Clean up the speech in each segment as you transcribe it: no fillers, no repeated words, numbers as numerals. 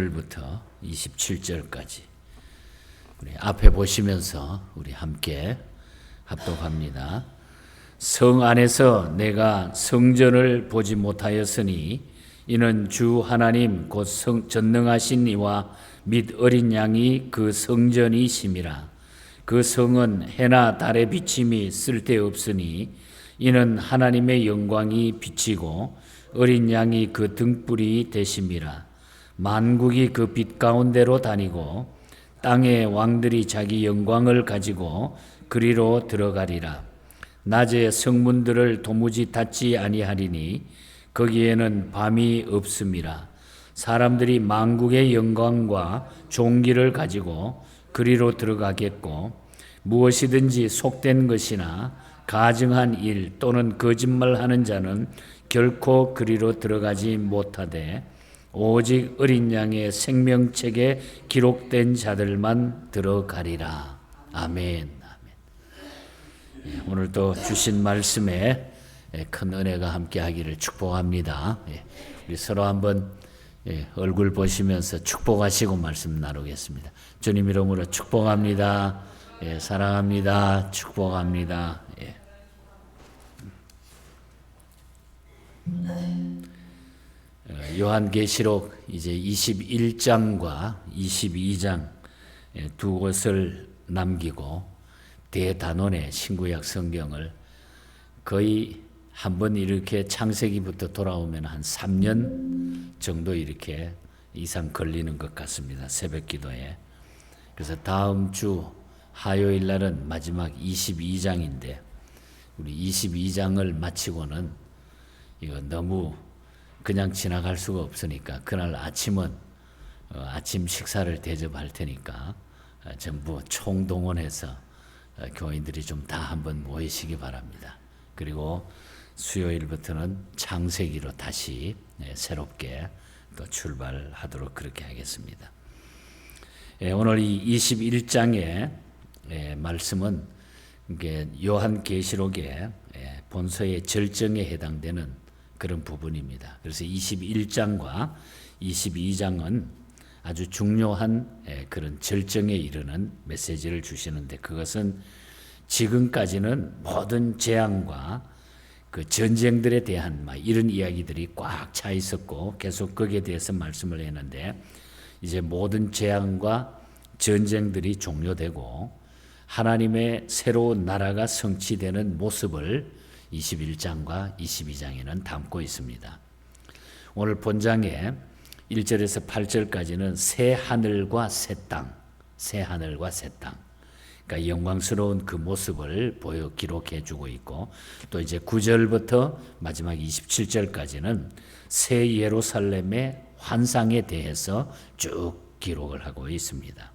21절부터 27절까지 우리 앞에 보시면서 우리 함께 합독합니다. 성 안에서 내가 성전을 보지 못하였으니 이는 주 하나님 곧 전능하신 이와 및 어린 양이 그 성전이심이라. 그 성은 해나 달의 비침이 쓸데없으니 이는 하나님의 영광이 비치고 어린 양이 그 등불이 되심이라. 만국이 그 빛 가운데로 다니고 땅의 왕들이 자기 영광을 가지고 그리로 들어가리라. 낮에 성문들을 도무지 닫지 아니하리니 거기에는 밤이 없음이라. 사람들이 만국의 영광과 존귀를 가지고 그리로 들어가겠고 무엇이든지 속된 것이나 가증한 일 또는 거짓말하는 자는 결코 그리로 들어가지 못하되 오직 어린 양의 생명책에 기록된 자들만 들어가리라. 아멘. 아멘. 오늘도 주신 말씀에 큰 은혜가 함께하기를 축복합니다. 우리 서로 한번 얼굴 보시면서 축복하시고 말씀 나누겠습니다. 주님 이름으로 축복합니다. 사랑합니다. 축복합니다. 요한계시록 이제 21장과 22장 두 곳을 남기고 대단원의 신구약 성경을 거의 한번 이렇게 창세기부터 돌아오면 한 3년 정도 이렇게 이상 걸리는 것 같습니다. 새벽 기도에. 그래서 다음 주 화요일 날은 마지막 22장인데 우리 22장을 마치고는 이거 너무 그냥 지나갈 수가 없으니까 그날 아침은 아침 식사를 대접할 테니까 전부 총동원해서 교인들이 좀 다 한번 모이시기 바랍니다. 그리고 수요일부터는 창세기로 다시 새롭게 또 출발하도록 그렇게 하겠습니다. 오늘 이 21장의 말씀은 요한계시록의 본서의 절정에 해당되는 그런 부분입니다. 그래서 21장과 22장은 아주 중요한 그런 절정에 이르는 메시지를 주시는데 그것은 지금까지는 모든 재앙과 그 전쟁들에 대한 이런 이야기들이 꽉 차 있었고 계속 거기에 대해서 말씀을 했는데 이제 모든 재앙과 전쟁들이 종료되고 하나님의 새로운 나라가 성취되는 모습을 21장과 22장에는 담고 있습니다. 오늘 본장에 1절에서 8절까지는 새 하늘과 새 땅, 새 하늘과 새 땅. 그러니까 영광스러운 그 모습을 기록해 주고 있고 또 이제 9절부터 마지막 27절까지는 새 예루살렘의 환상에 대해서 쭉 기록을 하고 있습니다.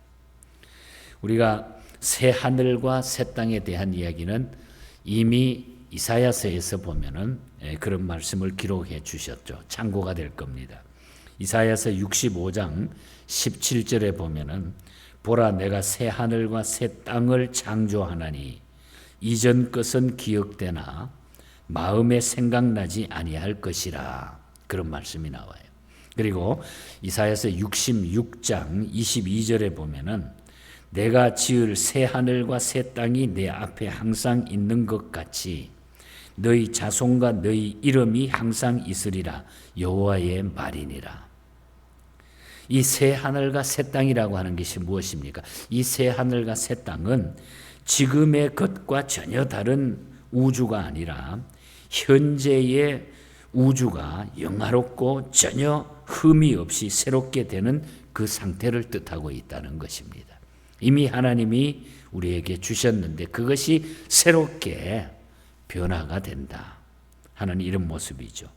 우리가 새 하늘과 새 땅에 대한 이야기는 이미 이사야서에서 보면은 그런 말씀을 기록해 주셨죠. 참고가 될 겁니다. 이사야서 65장 17절에 보면은 보라 내가 새 하늘과 새 땅을 창조하나니 이전 것은 기억되나 마음에 생각나지 아니할 것이라 그런 말씀이 나와요. 그리고 이사야서 66장 22절에 보면은 내가 지을 새 하늘과 새 땅이 내 앞에 항상 있는 것 같이 너희 자손과 너희 이름이 항상 있으리라 여호와의 말이니라. 이 새 하늘과 새 땅이라고 하는 것이 무엇입니까? 이 새 하늘과 새 땅은 지금의 것과 전혀 다른 우주가 아니라 현재의 우주가 영화롭고 전혀 흠이 없이 새롭게 되는 그 상태를 뜻하고 있다는 것입니다. 이미 하나님이 우리에게 주셨는데 그것이 새롭게 변화가 된다 하는 이런 모습이죠.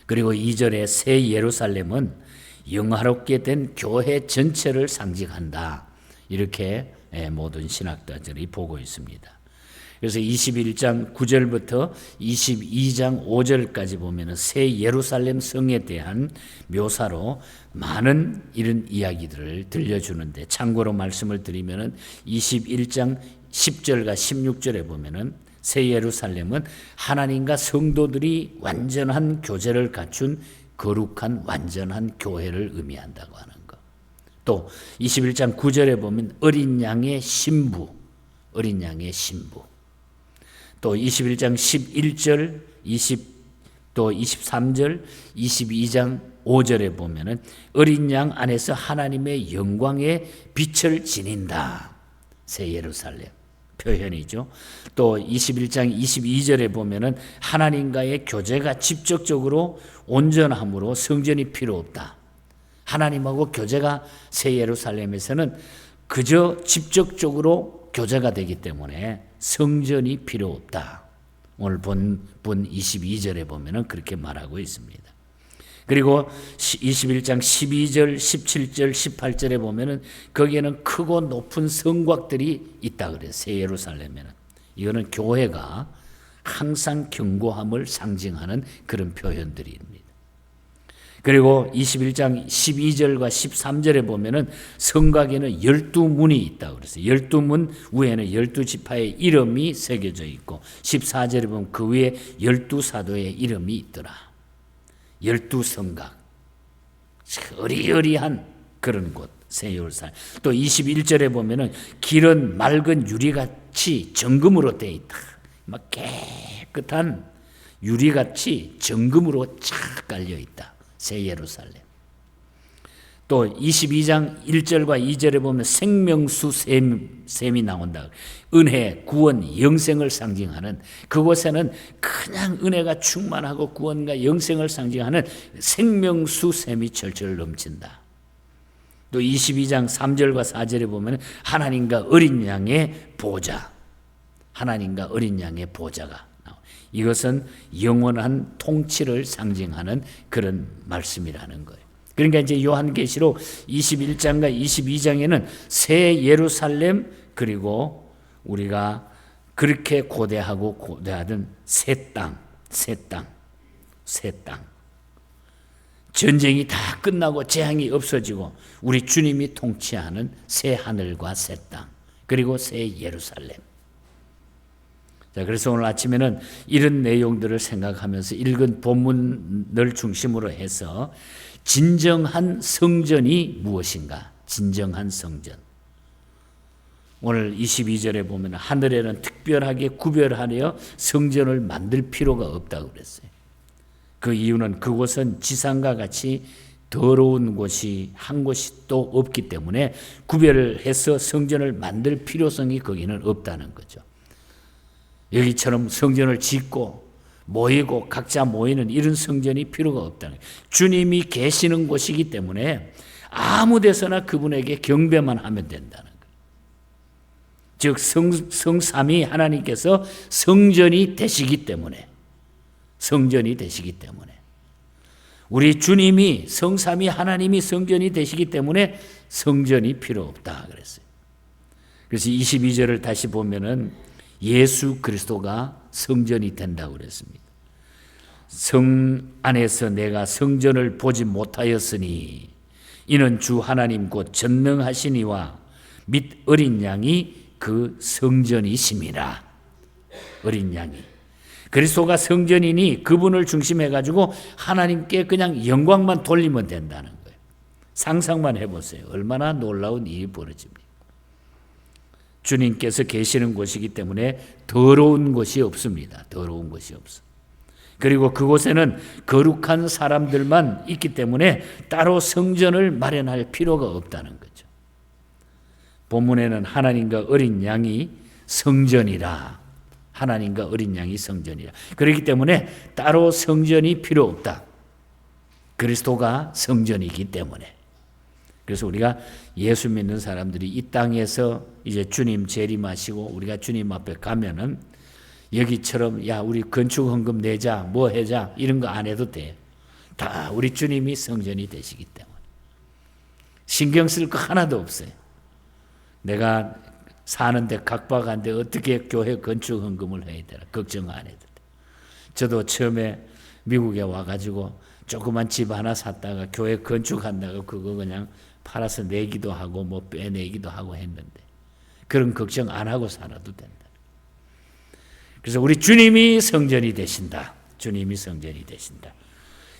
그리고 2절에 새 예루살렘은 영화롭게 된 교회 전체를 상징한다. 이렇게 모든 신학자들이 보고 있습니다. 그래서 21장 9절부터 22장 5절까지 보면 새 예루살렘 성에 대한 묘사로 많은 이런 이야기들을 들려주는데 참고로 말씀을 드리면 21장 10절과 16절에 보면 새 예루살렘은 하나님과 성도들이 완전한 교제를 갖춘 거룩한 완전한 교회를 의미한다고 하는 것. 또 21장 9절에 보면 어린 양의 신부, 어린 양의 신부. 또 21장 11절, 또 23절, 22장 5절에 보면은 어린 양 안에서 하나님의 영광의 빛을 지닌다. 새 예루살렘 표현이죠. 또 21장 22절에 보면은 하나님과의 교제가 직접적으로 온전함으로 성전이 필요 없다. 하나님하고 교제가 새 예루살렘에서는 그저 직접적으로 교제가 되기 때문에 성전이 필요 없다. 오늘 본 22절에 보면은 그렇게 말하고 있습니다. 그리고 21장 12절, 17절, 18절에 보면은 거기에는 크고 높은 성곽들이 있다 그래요. 새 예루살렘에는. 이거는 교회가 항상 견고함을 상징하는 그런 표현들입니다. 그리고 21장 12절과 13절에 보면은 성곽에는 12문이 있다고 그랬어요. 12문 위에는 12지파의 이름이 새겨져 있고 14절에 보면 그 위에 12사도의 이름이 있더라. 12성곽. 어리어리한 그런 곳, 새 예루살렘. 또 21절에 보면은 길은 맑은 유리같이 정금으로 되어 있다. 막 깨끗한 유리같이 정금으로 착 깔려 있다. 새 예루살렘. 또 22장 1절과 2절에 보면 생명수 샘이 나온다. 은혜, 구원, 영생을 상징하는 그곳에는 그냥 은혜가 충만하고 구원과 영생을 상징하는 생명수 샘이 철철 넘친다. 또 22장 3절과 4절에 보면 하나님과 어린 양의 보좌, 하나님과 어린 양의 보좌가 이것은 영원한 통치를 상징하는 그런 말씀이라는 거예요. 그러니까 이제 요한계시록 21장과 22장에는 새 예루살렘 그리고 우리가 그렇게 고대하고 고대하던 새 땅. 전쟁이 다 끝나고 재앙이 없어지고 우리 주님이 통치하는 새 하늘과 새 땅 그리고 새 예루살렘. 자, 그래서 오늘 아침에는 이런 내용들을 생각하면서 읽은 본문을 중심으로 해서 진정한 성전이 무엇인가? 진정한 성전. 오늘 22절에 보면 하늘에는 특별하게 구별하여 성전을 만들 필요가 없다고 그랬어요. 그 이유는 그곳은 지상과 같이 더러운 곳이 한 곳이 또 없기 때문에 구별을 해서 성전을 만들 필요성이 거기는 없다는 거죠. 여기처럼 성전을 짓고 모이고 각자 모이는 이런 성전이 필요가 없다는 거예요. 주님이 계시는 곳이기 때문에 아무 데서나 그분에게 경배만 하면 된다는 거예요. 즉 성삼위 하나님께서 성전이 되시기 때문에 우리 주님이 성삼위 하나님이 성전이 되시기 때문에 성전이 필요 없다 그랬어요. 그래서 22절을 다시 보면은 예수 그리스도가 성전이 된다고 그랬습니다. 성 안에서 내가 성전을 보지 못하였으니 이는 주 하나님 곧 전능하시니와 및 어린 양이 그 성전이심이라. 어린 양이 그리스도가 성전이니 그분을 중심해 가지고 하나님께 그냥 영광만 돌리면 된다는 거예요. 상상만 해보세요. 얼마나 놀라운 일이 벌어집니까? 주님께서 계시는 곳이기 때문에 더러운 곳이 없습니다. 더러운 곳이 없어. 그리고 그곳에는 거룩한 사람들만 있기 때문에 따로 성전을 마련할 필요가 없다는 거죠. 본문에는 하나님과 어린 양이 성전이라. 하나님과 어린 양이 성전이라. 그렇기 때문에 따로 성전이 필요 없다. 그리스도가 성전이기 때문에. 그래서 우리가 예수 믿는 사람들이 이 땅에서 이제 주님 재림하시고 우리가 주님 앞에 가면은 여기처럼 야 우리 건축 헌금 내자 뭐 해자 이런 거 안 해도 돼. 다 우리 주님이 성전이 되시기 때문에 신경 쓸 거 하나도 없어요. 내가 사는데 각박한데 어떻게 교회 건축 헌금을 해야 되나 걱정 안 해도 돼. 저도 처음에 미국에 와가지고 조그만 집 하나 샀다가 교회 건축한다고 그거 그냥 팔아서 내기도 하고 뭐 빼내기도 하고 했는데 그런 걱정 안 하고 살아도 된다. 그래서 우리 주님이 성전이 되신다. 주님이 성전이 되신다.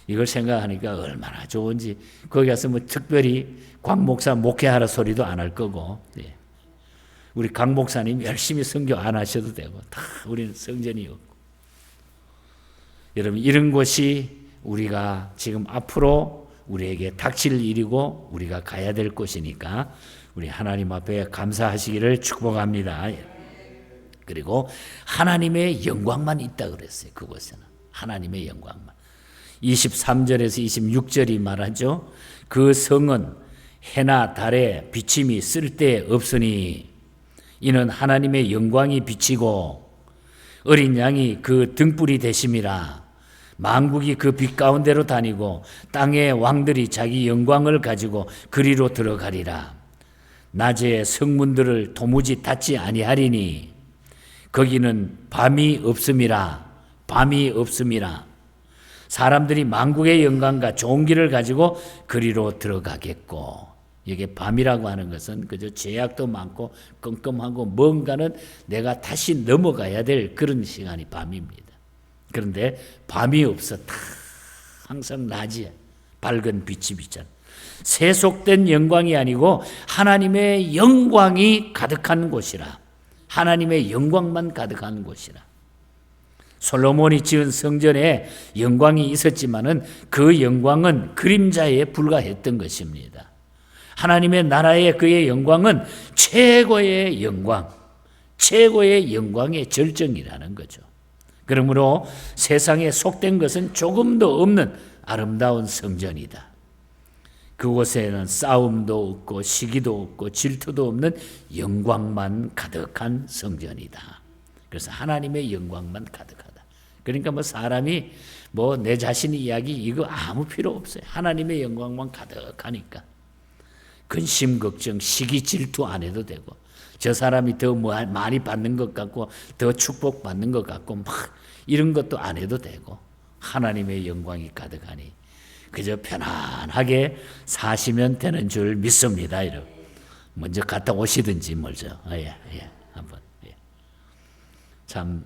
이걸 생각하니까 얼마나 좋은지. 거기 가서 뭐 특별히 곽 목사 목회하라 소리도 안 할 거고, 예. 우리 강 목사님 열심히 선교 안 하셔도 되고, 다 우리는 성전이 없고. 여러분, 이런 것이 우리가 지금 앞으로 우리에게 닥칠 일이고 우리가 가야 될 곳이니까 우리 하나님 앞에 감사하시기를 축복합니다. 그리고 하나님의 영광만 있다 그랬어요. 그곳에는 하나님의 영광만. 23절에서 26절이 말하죠. 그 성은 해나 달에 비침이 쓸데없으니 이는 하나님의 영광이 비치고 어린 양이 그 등불이 되심이라. 만국이 그 빛 가운데로 다니고 땅의 왕들이 자기 영광을 가지고 그리로 들어가리라. 낮에 성문들을 도무지 닫지 아니하리니 거기는 밤이 없음이라. 밤이 없음이라. 사람들이 만국의 영광과 좋은 길을 가지고 그리로 들어가겠고. 이게 밤이라고 하는 것은 그저 죄악도 많고 끔끔하고 뭔가는 내가 다시 넘어가야 될 그런 시간이 밤입니다. 그런데 밤이 없어. 다 항상 낮이야. 밝은 빛이 비잖아. 세속된 영광이 아니고 하나님의 영광이 가득한 곳이라. 하나님의 영광만 가득한 곳이라. 솔로몬이 지은 성전에 영광이 있었지만은 그 영광은 그림자에 불과했던 것입니다. 하나님의 나라의 그의 영광은 최고의 영광, 최고의 영광의 절정이라는 거죠. 그러므로 세상에 속된 것은 조금도 없는 아름다운 성전이다. 그곳에는 싸움도 없고 시기도 없고 질투도 없는 영광만 가득한 성전이다. 그래서 하나님의 영광만 가득하다. 그러니까 뭐 사람이 뭐 내 자신의 이야기 이거 아무 필요 없어요. 하나님의 영광만 가득하니까. 근심 걱정 시기 질투 안 해도 되고, 저 사람이 더 많이 받는 것 같고 더 축복받는 것 같고 막 이런 것도 안 해도 되고, 하나님의 영광이 가득하니 그저 편안하게 사시면 되는 줄 믿습니다. 여러분, 먼저 갔다 오시든지 멀죠. 한번. 참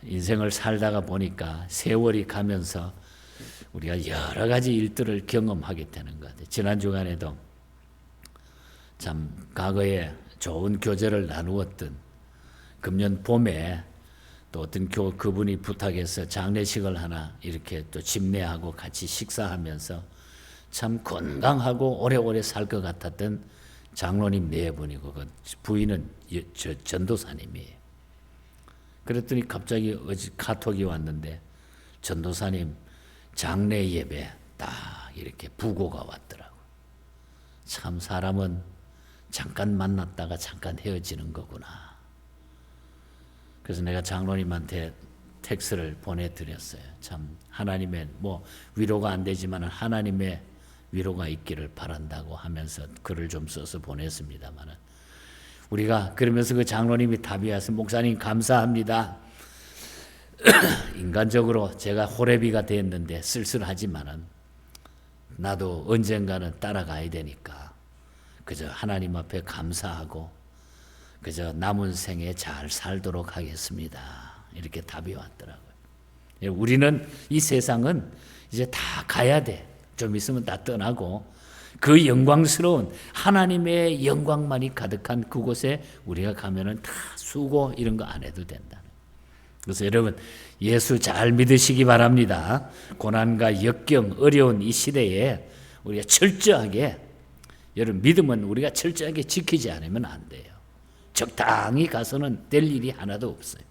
인생을 살다가 보니까 세월이 가면서 우리가 여러 가지 일들을 경험하게 되는 것 같아요. 지난 주간에도 참 과거에 좋은 교제를 나누었던 금년 봄에 또 어떤 그분이 부탁해서 장례식을 하나 이렇게 또 집례하고 같이 식사하면서 참 건강하고 오래오래 살 것 같았던 장로님 네 분이고 그 부인은 전도사님이에요. 그랬더니 갑자기 어제 카톡이 왔는데 전도사님 장례 예배 딱 이렇게 부고가 왔더라고. 참 사람은 잠깐 만났다가 잠깐 헤어지는 거구나. 그래서 내가 장로님한테 텍스트를 보내드렸어요. 참 하나님의 뭐 위로가 안 되지만 하나님의 위로가 있기를 바란다고 하면서 글을 좀 써서 보냈습니다만, 우리가 그러면서 그 장로님이 답이 와서 목사님 감사합니다. 인간적으로 제가 호래비가 됐는데 쓸쓸하지만은 나도 언젠가는 따라가야 되니까 그저 하나님 앞에 감사하고 그저 남은 생에 잘 살도록 하겠습니다. 이렇게 답이 왔더라고요. 우리는 이 세상은 이제 다 가야 돼. 좀 있으면 다 떠나고 그 영광스러운 하나님의 영광만이 가득한 그곳에 우리가 가면은 다 수고 이런 거 안 해도 된다. 그래서 여러분 예수 잘 믿으시기 바랍니다. 고난과 역경 어려운 이 시대에 우리가 철저하게, 여러분 믿음은 우리가 철저하게 지키지 않으면 안 돼요. 적당히 가서는 될 일이 하나도 없어요.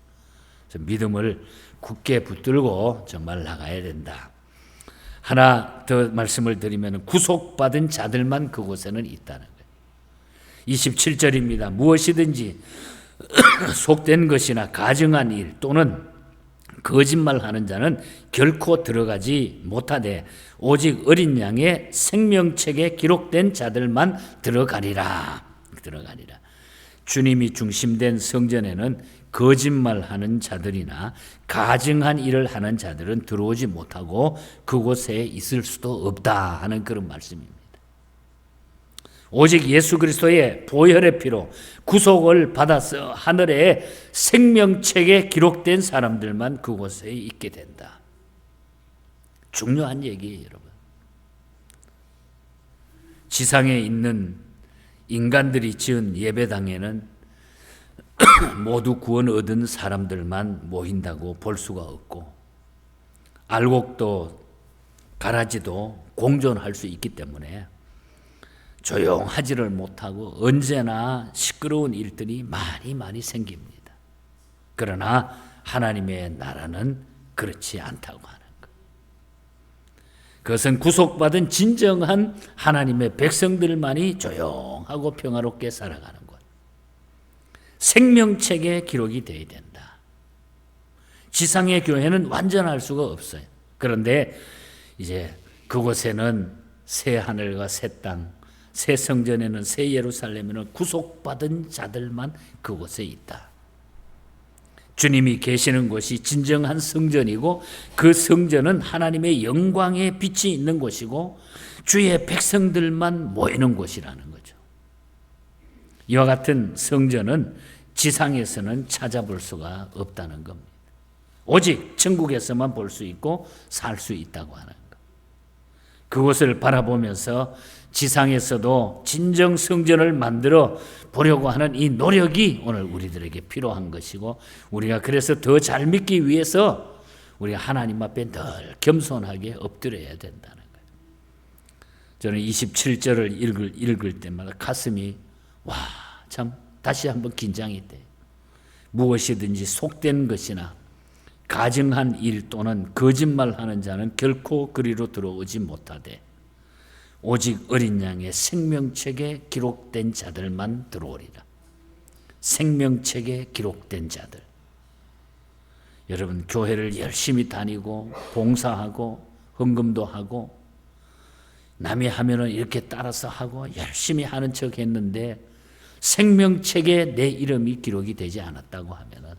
그래서 믿음을 굳게 붙들고 정말 나가야 된다. 하나 더 말씀을 드리면 구속받은 자들만 그곳에는 있다는 거예요. 27절입니다. 무엇이든지 속된 것이나 가증한 일 또는 거짓말하는 자는 결코 들어가지 못하되 오직 어린 양의 생명책에 기록된 자들만 들어가리라. 주님이 중심된 성전에는 거짓말하는 자들이나 가증한 일을 하는 자들은 들어오지 못하고 그곳에 있을 수도 없다 하는 그런 말씀입니다. 오직 예수 그리스도의 보혈의 피로 구속을 받아서 하늘의 생명책에 기록된 사람들만 그곳에 있게 된다. 중요한 얘기예요, 여러분. 지상에 있는 인간들이 지은 예배당에는 모두 구원 얻은 사람들만 모인다고 볼 수가 없고, 알곡도 가라지도 공존할 수 있기 때문에 조용하지를 못하고 언제나 시끄러운 일들이 많이 생깁니다. 그러나 하나님의 나라는 그렇지 않다고 하는 것. 그것은 구속받은 진정한 하나님의 백성들만이 조용하고 평화롭게 살아가는 것. 생명책에 기록이 되어야 된다. 지상의 교회는 완전할 수가 없어요. 그런데 이제 그곳에는 새 하늘과 새 땅, 새 성전에는 새 예루살렘에는 구속받은 자들만 그곳에 있다. 주님이 계시는 곳이 진정한 성전이고, 그 성전은 하나님의 영광의 빛이 있는 곳이고 주의 백성들만 모이는 곳이라는 거죠. 이와 같은 성전은 지상에서는 찾아볼 수가 없다는 겁니다. 오직 천국에서만 볼 수 있고 살 수 있다고 하는 것. 그곳을 바라보면서 지상에서도 진정 성전을 만들어 보려고 하는 이 노력이 오늘 우리들에게 필요한 것이고, 우리가 그래서 더 잘 믿기 위해서 우리가 하나님 앞에 늘 겸손하게 엎드려야 된다는 거예요. 저는 27절을 읽을 때마다 가슴이 참 다시 한번 긴장이 돼요. 무엇이든지 속된 것이나 가증한 일 또는 거짓말하는 자는 결코 그리로 들어오지 못하되 오직 어린 양의 생명책에 기록된 자들만 들어오리라. 생명책에 기록된 자들. 여러분, 교회를 열심히 다니고 봉사하고 헌금도 하고 남이 하면은 이렇게 따라서 하고 열심히 하는 척 했는데 생명책에 내 이름이 기록이 되지 않았다고 하면은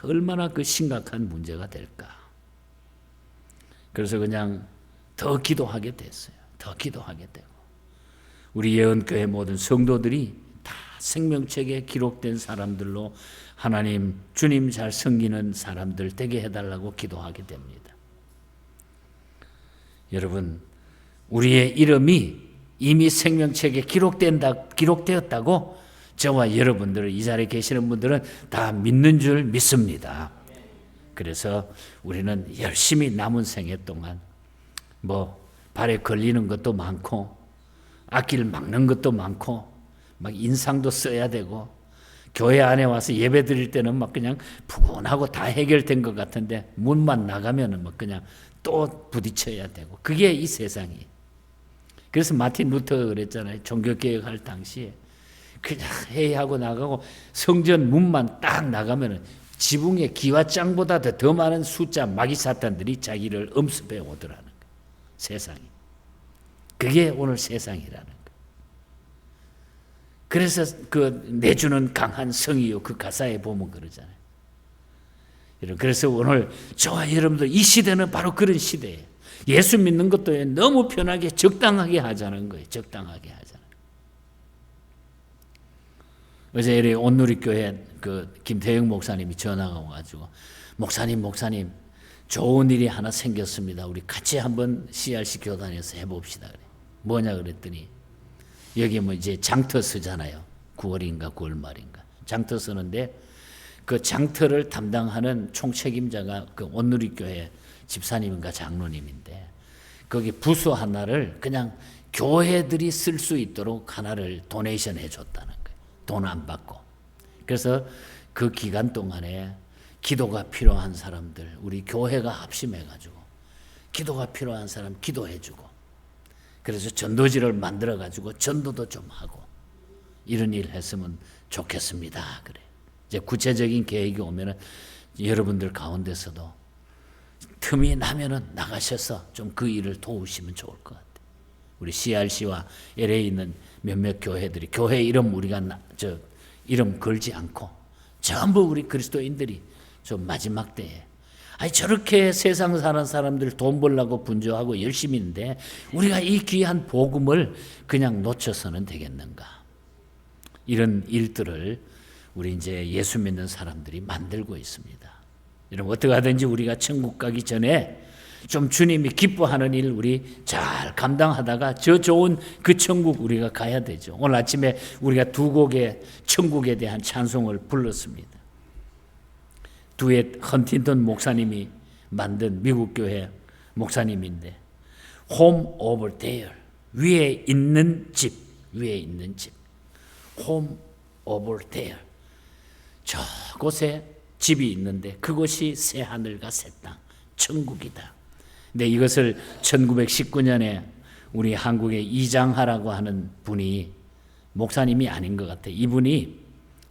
얼마나 그 심각한 문제가 될까. 그래서 그냥 더 기도하게 됐어요. 더 기도하게 되고, 우리 예언교회 모든 성도들이 다 생명책에 기록된 사람들로 하나님, 주님 잘 섬기는 사람들 되게 해달라고 기도하게 됩니다. 여러분, 우리의 이름이 이미 생명책에 기록되었다고 저와 여러분들, 이 자리에 계시는 분들은 다 믿는 줄 믿습니다. 그래서 우리는 열심히 남은 생애 동안 발에 걸리는 것도 많고 앞길 막는 것도 많고 막 인상도 써야 되고, 교회 안에 와서 예배 드릴 때는 막 그냥 푸근하고 다 해결된 것 같은데 문만 나가면은 막 그냥 또 부딪혀야 되고, 그게 이 세상이. 그래서 마틴 루터가 그랬잖아요. 종교개혁할 당시에 그냥 회의하고 나가고 성전 문만 딱 나가면은 지붕에 기와장보다 더 많은 숫자 마귀 사탄들이 자기를 엄습해 오더라는 거예요. 세상이. 그게 오늘 세상이라는 거예요. 그래서 그 내주는 강한 성이요, 그 가사에 보면 그러잖아요. 그래서 오늘 저와 여러분들 이 시대는 바로 그런 시대예요. 예수 믿는 것도 너무 편하게 적당하게 하자는 거예요. 적당하게 하자는. 어제 LA 온누리교회 그 김태영 목사님이 전화가 와가지고 목사님 좋은 일이 하나 생겼습니다. 우리 같이 한번 CRC 교단에서 해봅시다. 그래. 뭐냐 그랬더니 여기 이제 장터 쓰잖아요. 9월인가 9월 말인가 장터 쓰는데 그 장터를 담당하는 총책임자가 그 온누리교회 집사님인가 장로님인데, 거기 부서 하나를 그냥 교회들이 쓸 수 있도록 하나를 도네이션 해줬다는 거예요. 돈 안 받고. 그래서 그 기간 동안에 기도가 필요한 사람들, 우리 교회가 합심해가지고 기도가 필요한 사람 기도해주고, 그래서 전도지를 만들어가지고 전도도 좀 하고 이런 일 했으면 좋겠습니다. 그래. 이제 구체적인 계획이 오면은 여러분들 가운데서도 틈이 나면은 나가셔서 좀 그 일을 도우시면 좋을 것 같아요. 우리 CRC와 LA에 있는 몇몇 교회들이 교회 이름 우리가 이름 걸지 않고 전부 우리 그리스도인들이 좀 마지막 때에 저렇게 세상 사는 사람들 돈 벌려고 분주하고 열심히 있는데 우리가 이 귀한 복음을 그냥 놓쳐서는 되겠는가. 이런 일들을 우리 이제 예수 믿는 사람들이 만들고 있습니다. 여러분, 어떻게 하든지 우리가 천국 가기 전에 좀 주님이 기뻐하는 일 우리 잘 감당하다가 저 좋은 그 천국 우리가 가야 되죠. 오늘 아침에 우리가 두 곡의 천국에 대한 찬송을 불렀습니다. 두엣 헌팅턴 목사님이 만든 미국 교회 목사님인데 Home over there, 위에 있는 집, 위에 있는 집, Home over there, 저곳에 집이 있는데 그곳이 새 하늘과 새 땅, 천국이다. 근데 이것을 1919년에 우리 한국의 이장하라고 하는 분이 목사님이 아닌 것 같아요. 이분이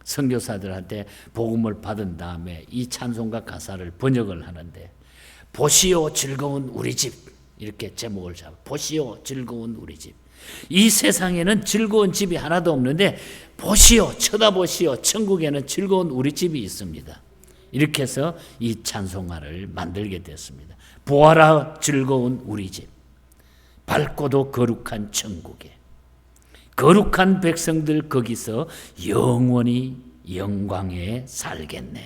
선교사들한테 복음을 받은 다음에 이 찬송가 가사를 번역을 하는데 보시오 즐거운 우리 집, 이렇게 제목을 잡아. 보시오 즐거운 우리 집. 이 세상에는 즐거운 집이 하나도 없는데 보시오, 쳐다보시오, 천국에는 즐거운 우리 집이 있습니다. 이렇게 해서 이 찬송가를 만들게 됐습니다. 보아라 즐거운 우리 집, 밝고도 거룩한 천국에 거룩한 백성들 거기서 영원히 영광에 살겠네.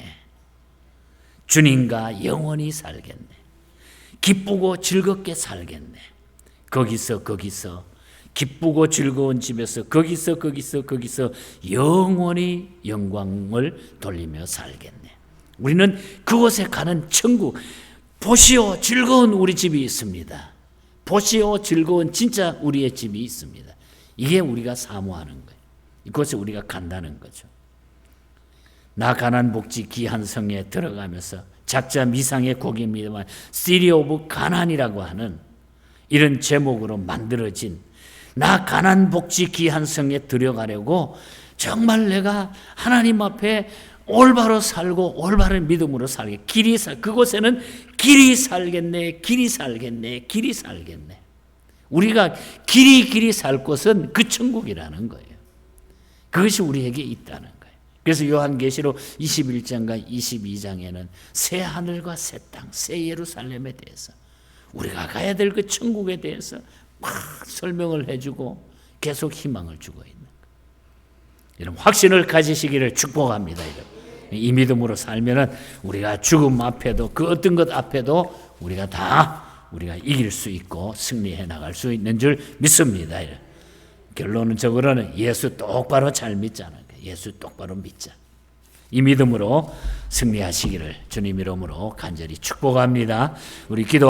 주님과 영원히 살겠네. 기쁘고 즐겁게 살겠네. 거기서 기쁘고 즐거운 집에서 거기서 영원히 영광을 돌리며 살겠네. 우리는 그곳에 가는 천국, 보시오 즐거운 우리 집이 있습니다. 보시오 즐거운 진짜 우리의 집이 있습니다. 이게 우리가 사모하는 거예요. 이곳에 우리가 간다는 거죠. 나 가난복지 귀한 성에 들어가면서 작자 미상의 곡입니다만 시리 오브 가난이라고 하는 이런 제목으로 만들어진 나 가난복지 귀한 성에 들어가려고 정말 내가 하나님 앞에 올바로 살고 올바른 믿음으로 살게 그곳에는 길이 살겠네. 우리가 길이 살 곳은 그 천국이라는 거예요. 그것이 우리에게 있다는 거예요. 그래서 요한계시록 21장과 22장에는 새 하늘과 새 땅, 새 예루살렘에 대해서 우리가 가야 될 그 천국에 대해서 막 설명을 해주고 계속 희망을 주고 있는 거예요. 이런 확신을 가지시기를 축복합니다. 이 믿음으로 살면은 우리가 죽음 앞에도 그 어떤 것 앞에도 우리가 이길 수 있고 승리해 나갈 수 있는 줄 믿습니다. 결론적으로는 예수 똑바로 잘 믿자는 거예요. 예수 똑바로 믿자. 이 믿음으로 승리하시기를 주님 이름으로 간절히 축복합니다. 우리 기도